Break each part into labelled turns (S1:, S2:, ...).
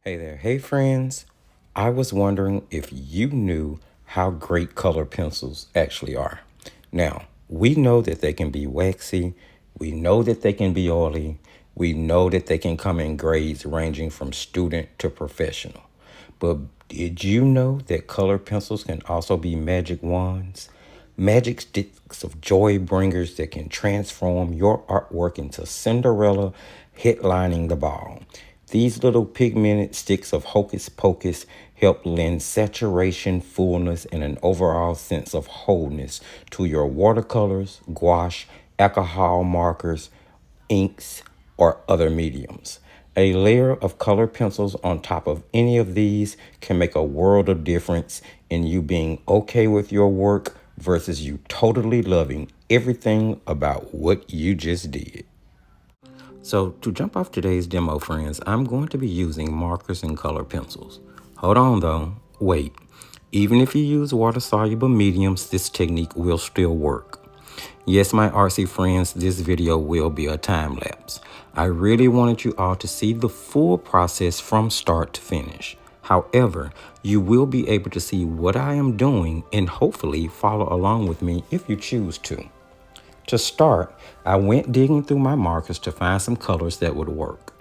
S1: Hey there, hey friends. I was wondering if you knew how great color pencils actually are. Now, we know that they can be waxy, we know that they can be oily, we know that they can come in grades ranging from student to professional. But did you know that color pencils can also be magic wands? Magic sticks of joy bringers that can transform your artwork into Cinderella headlining the ball. These little pigmented sticks of hocus pocus help lend saturation, fullness, and an overall sense of wholeness to your watercolors, gouache, alcohol markers, inks, or other mediums. A layer of color pencils on top of any of these can make a world of difference in you being okay with your work versus you totally loving everything about what you just did. So to jump off today's demo, friends, I'm going to be using markers and color pencils. Hold on though, wait. Even if you use water-soluble mediums, this technique will still work. Yes, my artsy friends, this video will be a time lapse. I really wanted you all to see the full process from start to finish. However, you will be able to see what I am doing and hopefully follow along with me if you choose to. To start, I went digging through my markers to find some colors that would work.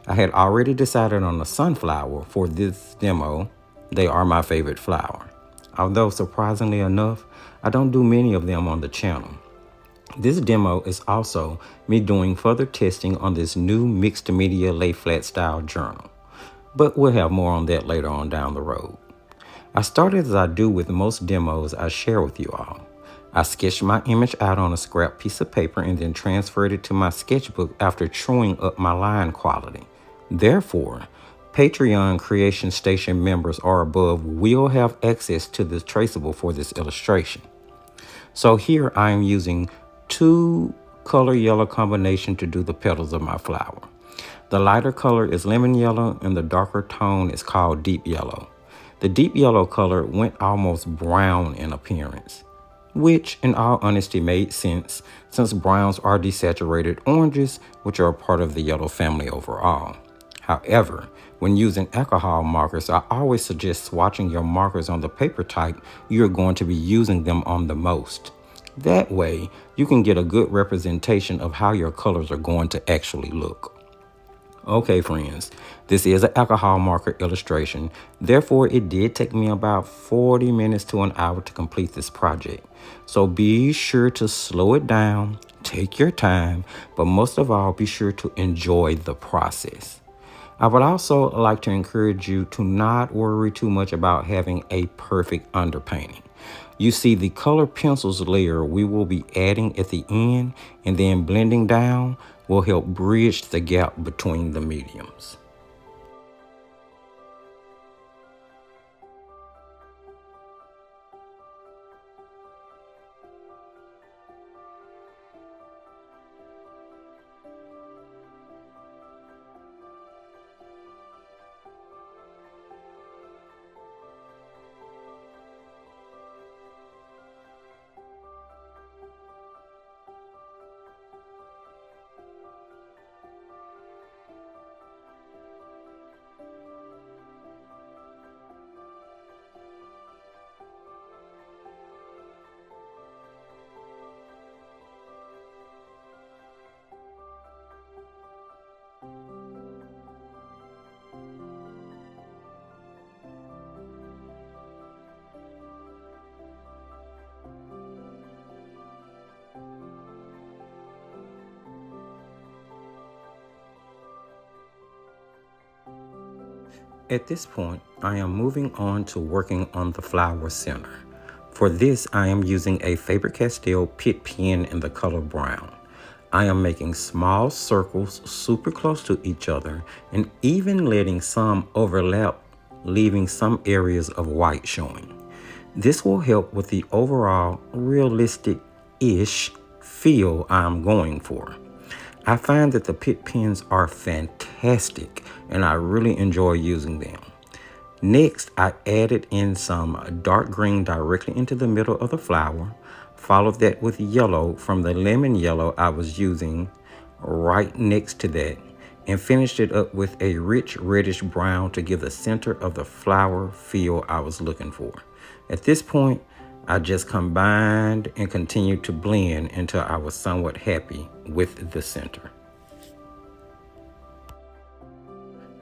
S1: I had already decided on a sunflower for this demo. They are my favorite flower. Although surprisingly enough, I don't do many of them on the channel. This demo is also me doing further testing on this new mixed media lay flat style journal. But we'll have more on that later on down the road. I started as I do with most demos I share with you all. I sketched my image out on a scrap piece of paper and then transferred it to my sketchbook after truing up my line quality. Therefore, Patreon Creation Station members or above will have access to this traceable for this illustration. So here I am using two color yellow combination to do the petals of my flower. The lighter color is lemon yellow and the darker tone is called deep yellow. The deep yellow color went almost brown in appearance, which in all honesty made sense since browns are desaturated oranges, which are a part of the yellow family overall. However, when using alcohol markers, I always suggest swatching your markers on the paper type you're going to be using them on the most. That way, you can get a good representation of how your colors are going to actually look. Okay, friends, this is an alcohol marker illustration. Therefore, it did take me about 40 minutes to an hour to complete this project. So be sure to slow it down, take your time, but most of all, be sure to enjoy the process. I would also like to encourage you to not worry too much about having a perfect underpainting. You see, the color pencils layer we will be adding at the end and then blending down will help bridge the gap between the mediums. At this point, I am moving on to working on the flower center. For this, I am using a Faber-Castell Pitt pen in the color brown. I am making small circles super close to each other and even letting some overlap, leaving some areas of white showing. This will help with the overall realistic-ish feel I'm going for. I find that the Pitt pens are fantastic and I really enjoy using them. Next, I added in some dark green directly into the middle of the flower, followed that with yellow from the lemon yellow I was using right next to that, and finished it up with a rich reddish brown to give the center of the flower feel I was looking for. At this point, I just combined and continued to blend until I was somewhat happy with the center.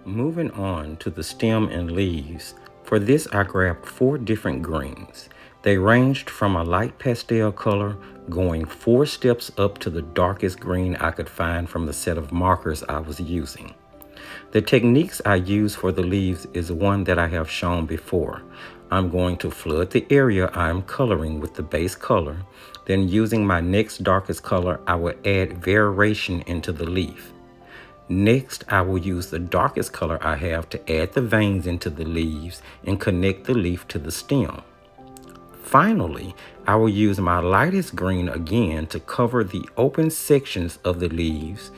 S1: Moving on to the stem and leaves, for this I grabbed 4 different greens. They ranged from a light pastel color, going 4 steps up to the darkest green I could find from the set of markers I was using. The techniques I use for the leaves is one that I have shown before. I'm going to flood the area I'm coloring with the base color, then using my next darkest color, I will add variation into the leaf. Next, I will use the darkest color I have to add the veins into the leaves and connect the leaf to the stem. Finally, I will use my lightest green again to cover the open sections of the leaves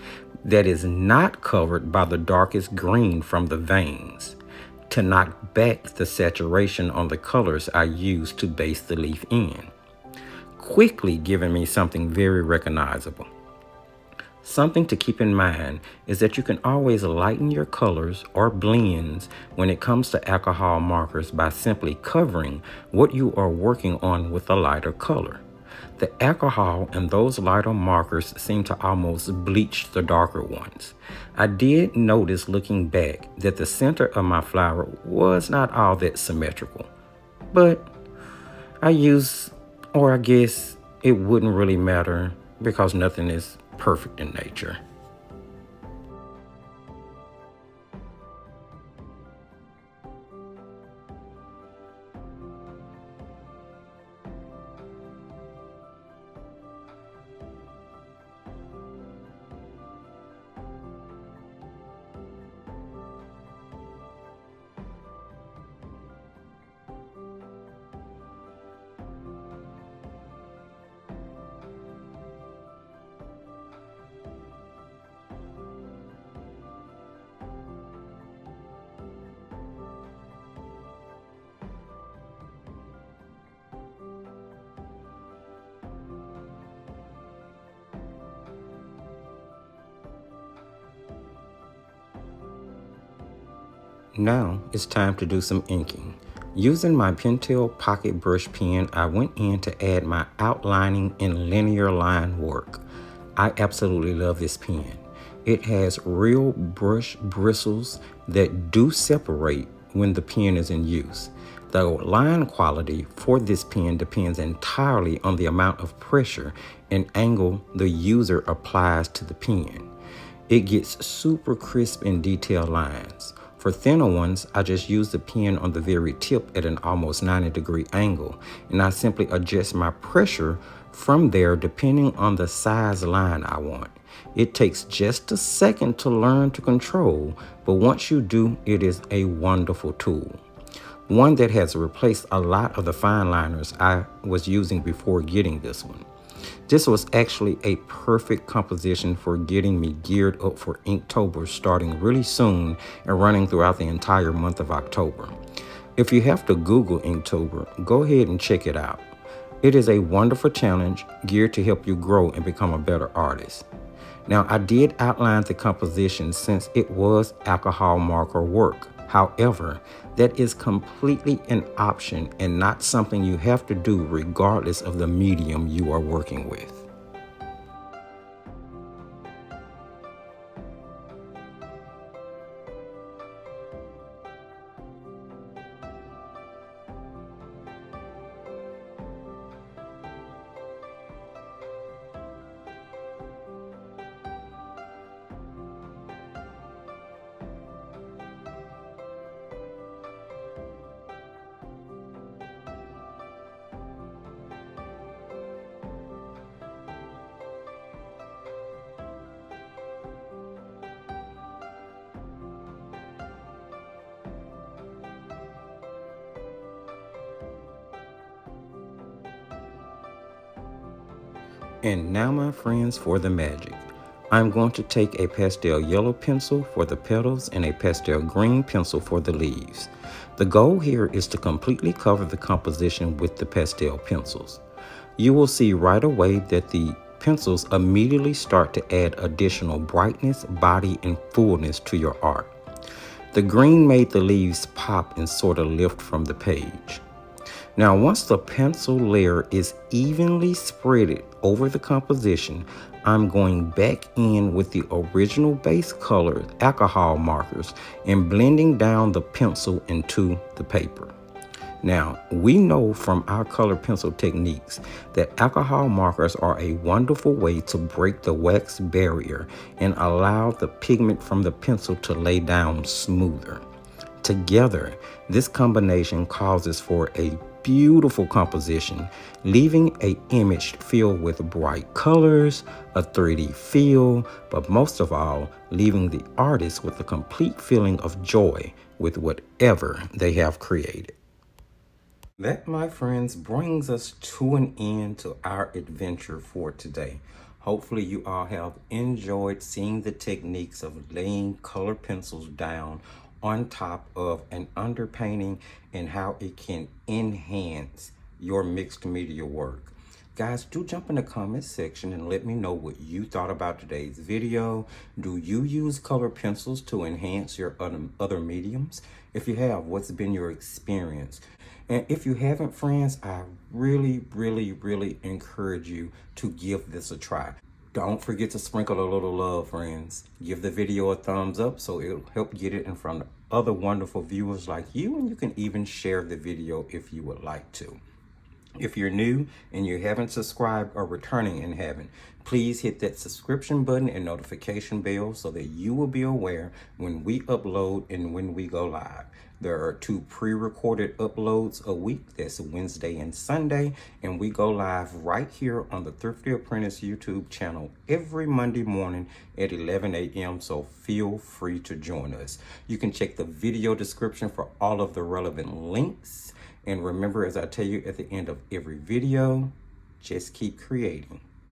S1: that is not covered by the darkest green from the veins, to knock back the saturation on the colors I use to base the leaf in, quickly giving me something very recognizable. Something to keep in mind is that you can always lighten your colors or blends when it comes to alcohol markers by simply covering what you are working on with a lighter color. The alcohol in those lighter markers seem to almost bleach the darker ones. I did notice looking back that the center of my flower was not all that symmetrical, but I guess it wouldn't really matter because nothing is perfect in nature. Now it's time to do some inking. Using my Pentel pocket brush pen, I went in to add my outlining and linear line work. I absolutely love this pen. It has real brush bristles that do separate when the pen is in use. The line quality for this pen depends entirely on the amount of pressure and angle the user applies to the pen. It gets super crisp and detailed lines. For thinner ones, I just use the pen on the very tip at an almost 90-degree angle, and I simply adjust my pressure from there depending on the size line I want. It takes just a second to learn to control, but once you do, it is a wonderful tool. One that has replaced a lot of the fine liners I was using before getting this one. This was actually a perfect composition for getting me geared up for Inktober starting really soon and running throughout the entire month of October. If you have to Google Inktober, go ahead and check it out. It is a wonderful challenge geared to help you grow and become a better artist. Now, I did outline the composition since it was alcohol marker work. However, that is completely an option and not something you have to do regardless of the medium you are working with. And now, my friends, for the magic. I'm going to take a pastel yellow pencil for the petals and a pastel green pencil for the leaves. The goal here is to completely cover the composition with the pastel pencils. You will see right away that the pencils immediately start to add additional brightness, body, and fullness to your art. The green made the leaves pop and sort of lift from the page. Now, once the pencil layer is evenly spread over the composition, I'm going back in with the original base color, alcohol markers, and blending down the pencil into the paper. Now, we know from our color pencil techniques that alcohol markers are a wonderful way to break the wax barrier and allow the pigment from the pencil to lay down smoother. Together, this combination causes for a beautiful composition, leaving an image filled with bright colors, a 3D feel, but most of all, leaving the artist with a complete feeling of joy with whatever they have created. That, my friends, brings us to an end to our adventure for today. Hopefully you all have enjoyed seeing the techniques of laying color pencils down on top of an underpainting and how it can enhance your mixed media work. Guys, do jump in the comment section and let me know what you thought about today's video. Do you use color pencils to enhance your other mediums? If you have, what's been your experience? And if you haven't, friends, I really encourage you to give this a try. Don't forget to sprinkle a little love, friends. Give the video a thumbs up so it'll help get it in front of other wonderful viewers like you, and you can even share the video if you would like to. If you're new and you haven't subscribed or returning and haven't, please hit that subscription button and notification bell so that you will be aware when we upload and when we go live. There are 2 pre-recorded uploads a week. That's Wednesday and Sunday. And we go live right here on the Thrifty Apprentice YouTube channel every Monday morning at 11 a.m. So feel free to join us. You can check the video description for all of the relevant links. And remember, as I tell you at the end of every video, just keep creating.